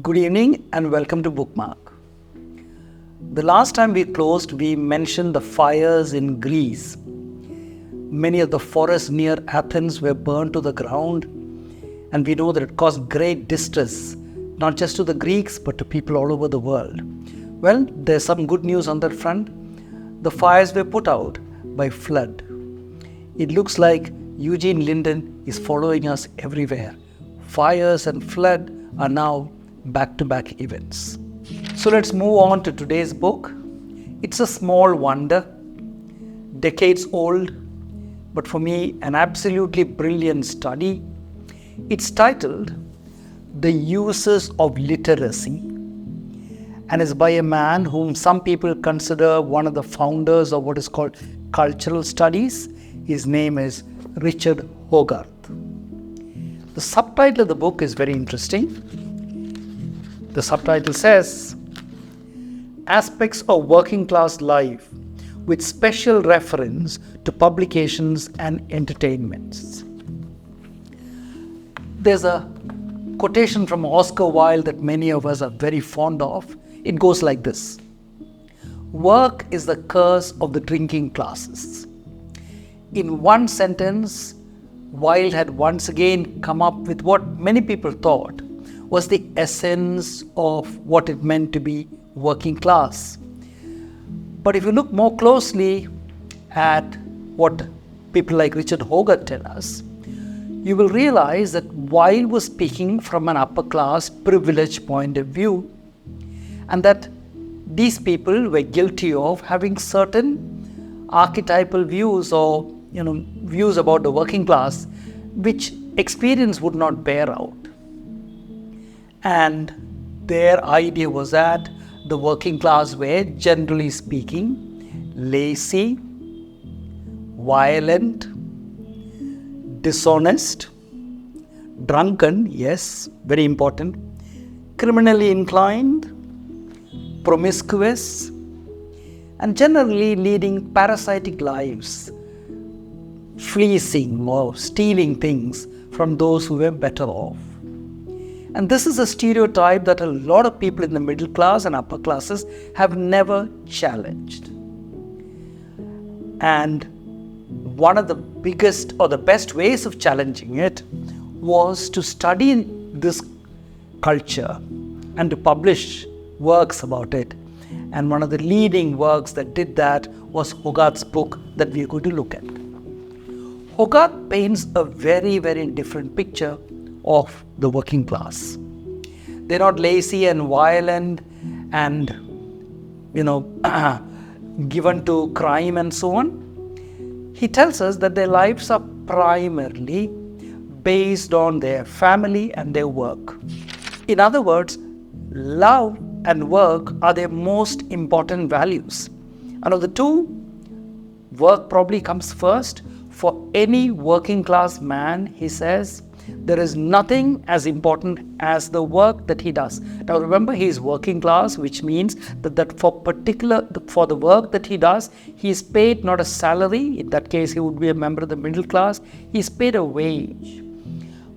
Good evening and welcome to Bookmark. The last time we closed, we mentioned the fires in Greece. Many of the forests near Athens were burned to the ground, and we know that it caused great distress, not just to the Greeks, but to people all over the world. Well, there's some good news on that front. The fires were put out by flood. It looks like Eugene Linden is following us everywhere. Fires and flood are now back-to-back events. So let's move on to today's book. It's a small wonder, decades old, but for me, an absolutely brilliant study. It's titled The Uses of Literacy and is by a man whom some people consider one of the founders of what is called cultural studies. His name is Richard Hoggart. The subtitle of the book is very interesting. The subtitle says, Aspects of Working Class Life with Special Reference to Publications and Entertainments. There's a quotation from Oscar Wilde that many of us are very fond of. It goes like this: Work is the curse of the drinking classes. In one sentence, Wilde had once again come up with what many people thought was the essence of what it meant to be working class. But if you look more closely at what people like Richard Hoggart tell us, you will realize that Wilde was speaking from an upper class privileged point of view, and that these people were guilty of having certain archetypal views or views about the working class which experience would not bear out. And their idea was that the working class were, generally speaking, lazy, violent, dishonest, drunken, yes, very important, criminally inclined, promiscuous, and generally leading parasitic lives, fleecing or stealing things from those who were better off. And this is a stereotype that a lot of people in the middle class and upper classes have never challenged. And one of the biggest or the best ways of challenging it was to study this culture and to publish works about it. And one of the leading works that did that was Hoggart's book that we are going to look at. Hoggart paints a very, very different picture of the working class. They're not lazy and violent and, given to crime and so on. He tells us that their lives are primarily based on their family and their work. In other words, love and work are their most important values. And of the two, work probably comes first. For any working class man, he says, there is nothing as important as the work that he does. Now remember, he is working class, which means that for the work that he does, he is paid not a salary. In that case, he would be a member of the middle class. He is paid a wage.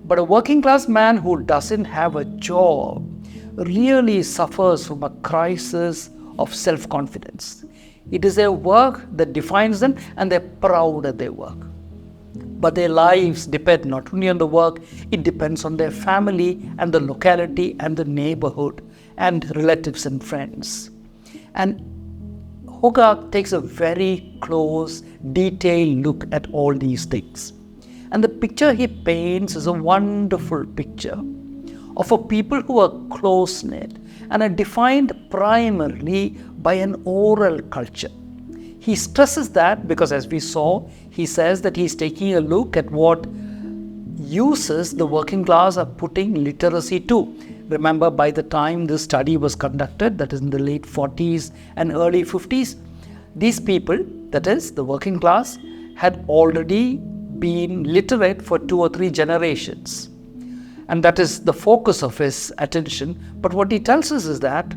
But a working class man who doesn't have a job really suffers from a crisis of self-confidence. It is their work that defines them, and they're proud of their work. But their lives depend not only on the work, it depends on their family and the locality and the neighborhood and relatives and friends. And Hoggart takes a very close, detailed look at all these things. And the picture he paints is a wonderful picture of a people who are close-knit and are defined primarily by an oral culture. He stresses that because, as we saw, he says that he's taking a look at what uses the working class are putting literacy to. Remember, by the time this study was conducted, that is in the late 40s and early 50s, these people, that is the working class, had already been literate for 2 or 3 generations. And that is the focus of his attention. But what he tells us is that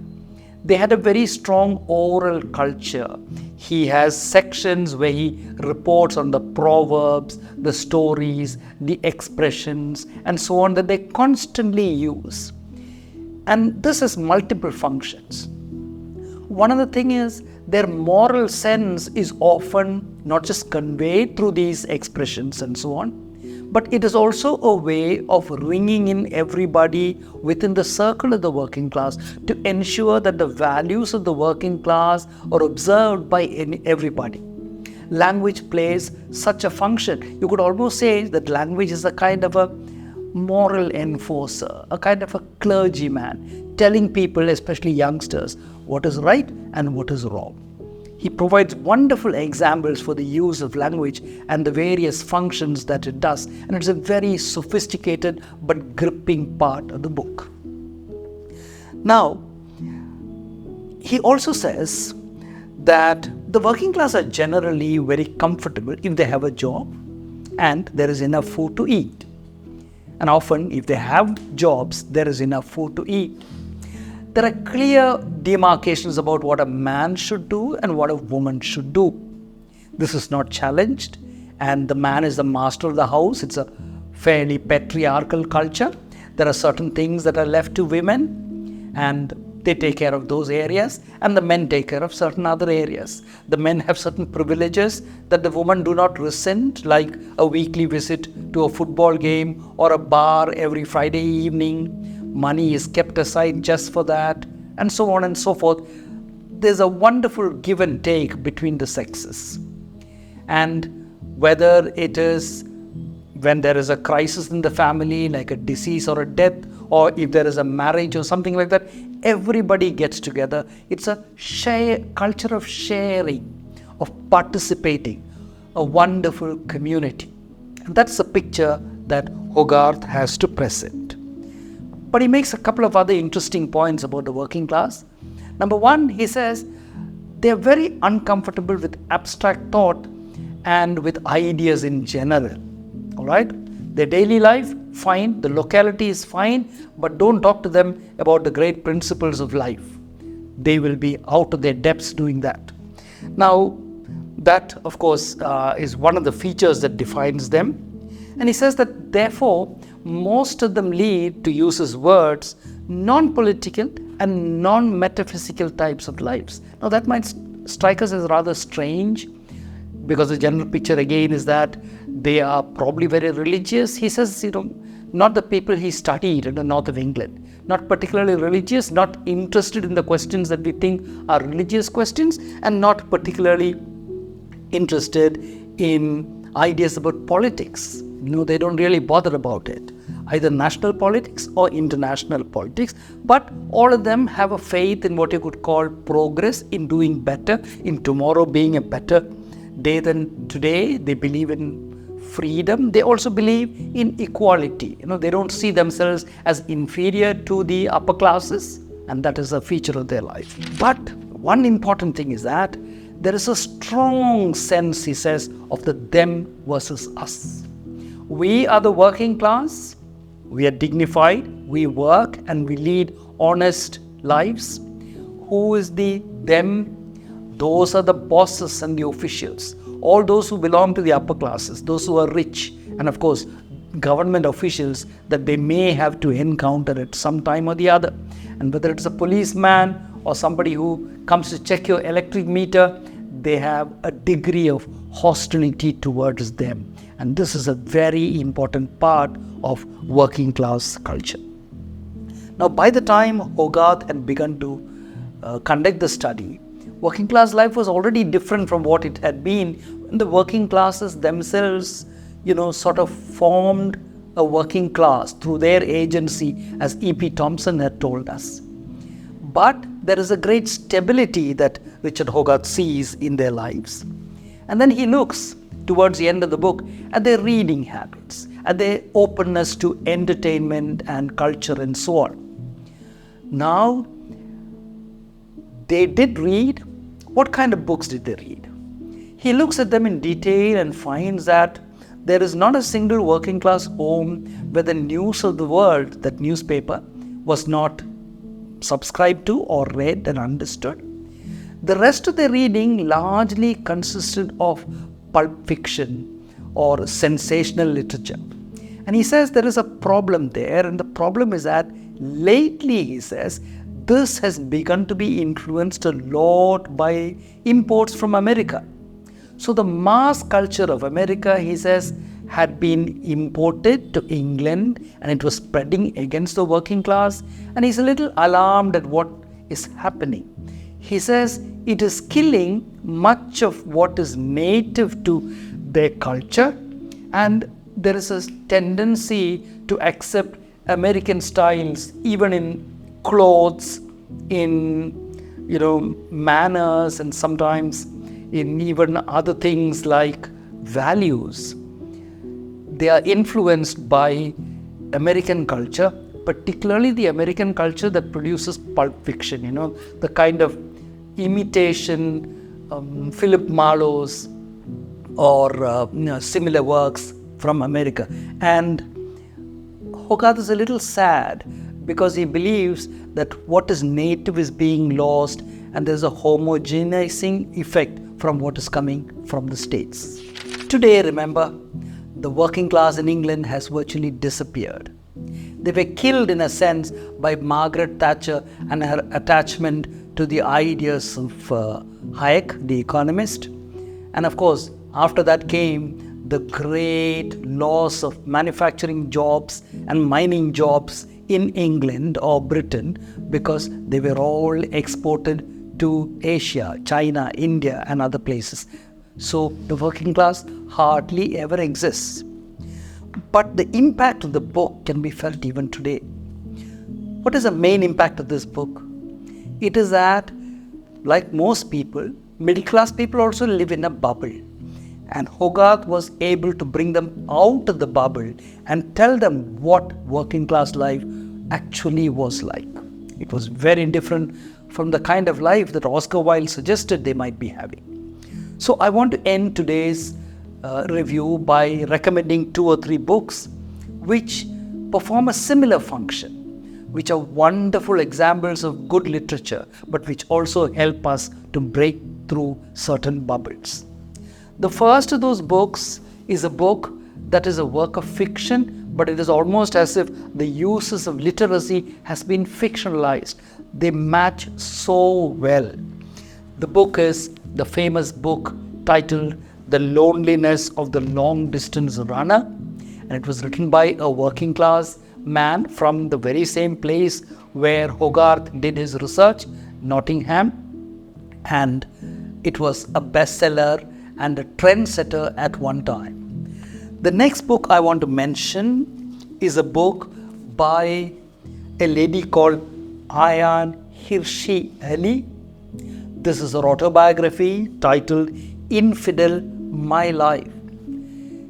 they had a very strong oral culture. He has sections where he reports on the proverbs, the stories, the expressions, and so on that they constantly use. And this has multiple functions. One of the thing is their moral sense is often not just conveyed through these expressions and so on, but it is also a way of ringing in everybody within the circle of the working class to ensure that the values of the working class are observed by everybody. Language plays such a function. You could almost say that language is a kind of a moral enforcer, a kind of a clergyman, telling people, especially youngsters, what is right and what is wrong. He provides wonderful examples for the use of language and the various functions that it does. And it's a very sophisticated but gripping part of the book. Now, he also says that the working class are generally very comfortable if they have a job and there is enough food to eat. And often, if they have jobs, there is enough food to eat. There are clear demarcations about what a man should do and what a woman should do. This is not challenged, and the man is the master of the house. It's a fairly patriarchal culture. There are certain things that are left to women, and they take care of those areas, and the men take care of certain other areas. The men have certain privileges that the women do not resent, like a weekly visit to a football game or a bar every Friday evening. Money is kept aside just for that, and so on and so forth. There's a wonderful give and take between the sexes. And whether it is when there is a crisis in the family, like a disease or a death, or if there is a marriage or something like that, everybody gets together. It's a culture of sharing, of participating, a wonderful community. And that's the picture that Hoggart has to present. But he makes a couple of other interesting points about the working class. Number one, he says they're very uncomfortable with abstract thought and with ideas in general. All right? Their daily life, fine. The locality is fine. But don't talk to them about the great principles of life. They will be out of their depths doing that. Now, that, of course, is one of the features that defines them. And he says that, therefore, most of them lead, to use his words, non-political and non-metaphysical types of lives. Now, that might strike us as rather strange, because the general picture again is that they are probably very religious. He says, not the people he studied in the north of England, not particularly religious, not interested in the questions that we think are religious questions, and not particularly interested in ideas about politics. They don't really bother about it, either national politics or international politics, but all of them have a faith in what you could call progress, in doing better, in tomorrow being a better day than today. They believe in freedom. They also believe in equality. They don't see themselves as inferior to the upper classes, and that is a feature of their life. But one important thing is that there is a strong sense, he says, of the them versus us. We are the working class. We are dignified. We work and we lead honest lives. Who is the them? Those are the bosses and the officials. All those who belong to the upper classes, those who are rich, and of course, government officials that they may have to encounter at some time or the other. And whether it's a policeman or somebody who comes to check your electric meter, they have a degree of hostility towards them. And this is a very important part of working class culture. Now, by the time Hoggart had begun to conduct the study, working class life was already different from what it had been. The working classes themselves, sort of formed a working class through their agency, as E.P. Thompson had told us. But there is a great stability that Richard Hoggart sees in their lives. And then he looks towards the end of the book at their reading habits, at their openness to entertainment and culture and so on. Now, they did read. What kind of books did they read? He looks at them in detail and finds that there is not a single working class home where the news of the world, that newspaper, was not subscribed to or read and understood. The rest of their reading largely consisted of pulp fiction or sensational literature. And he says there is a problem there, and the problem is that lately, he says, this has begun to be influenced a lot by imports from America. So the mass culture of America, he says, had been imported to England and it was spreading against the working class, and he's a little alarmed at what is happening. He says it is killing much of what is native to their culture, and there is a tendency to accept American styles even in clothes, in manners, and sometimes in even other things like values. They are influenced by American culture, particularly the American culture that produces pulp fiction, the kind of imitation Philip Marlowe's or similar works from America. And Hoggart is a little sad because he believes that what is native is being lost and there's a homogenizing effect from what is coming from the States. Today, remember, the working class in England has virtually disappeared. They were killed in a sense by Margaret Thatcher and her attachment to the ideas of Hayek, the economist. And of course, after that came the great loss of manufacturing jobs and mining jobs in England or Britain because they were all exported to Asia, China, India and other places. So the working class hardly ever exists. But the impact of the book can be felt even today. What is the main impact of this book? It is that, like most people, middle class people also live in a bubble. And Hoggart was able to bring them out of the bubble and tell them what working class life actually was like. It was very different from the kind of life that Oscar Wilde suggested they might be having. So I want to end today's review by recommending 2 or 3 books which perform a similar function, which are wonderful examples of good literature, but which also help us to break through certain bubbles. The first of those books is a book that is a work of fiction, but it is almost as if the uses of literacy has been fictionalized. They match so well. The book is the famous book titled The Loneliness of the Long Distance Runner, and it was written by a working class man from the very same place where Hoggart did his research, Nottingham, and it was a bestseller and a trendsetter at one time. The next book I want to mention is a book by a lady called Ayaan Hirsi. This is her autobiography titled Infidel, My Life.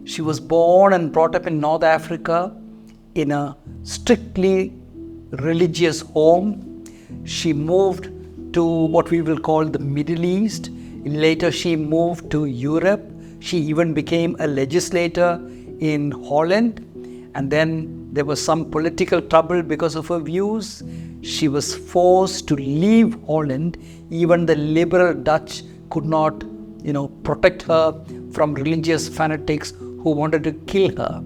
She was born and brought up in North Africa in a strictly religious home. She moved to what we will call the Middle East. Later she moved to Europe. She even became a legislator in Holland. And then there was some political trouble because of her views. She was forced to leave Holland. Even the liberal Dutch could not, protect her from religious fanatics who wanted to kill her.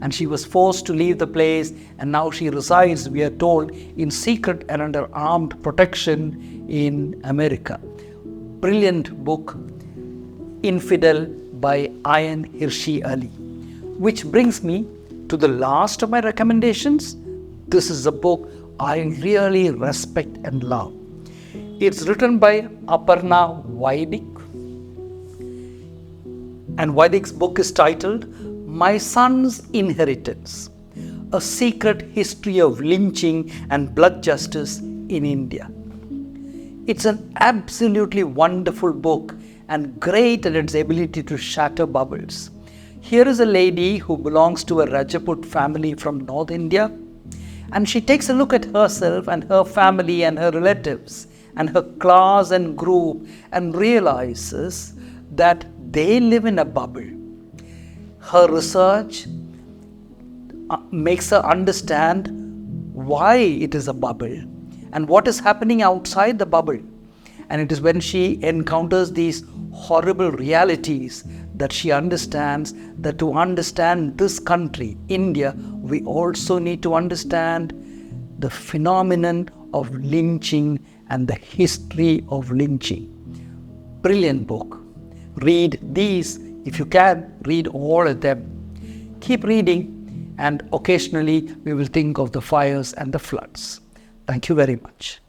And she was forced to leave the place, and now she resides, we are told, in secret and under armed protection in America. Brilliant book, Infidel by Ayaan Hirsi, which brings me to the last of my recommendations. This is a book I really respect and love. It's written by Aparna Vaidik, and Vaidik's book is titled My Son's Inheritance, A Secret History of Lynching and Blood Justice in India. It's an absolutely wonderful book and great at its ability to shatter bubbles. Here is a lady who belongs to a Rajput family from North India, and she takes a look at herself and her family and her relatives and her class and group and realizes that they live in a bubble. Her research makes her understand why it is a bubble and what is happening outside the bubble. And it is when she encounters these horrible realities that she understands that to understand this country, India, we also need to understand the phenomenon of lynching and the history of lynching. Brilliant book. Read these. If you can, read all of them. Keep reading, and occasionally we will think of the fires and the floods. Thank you very much.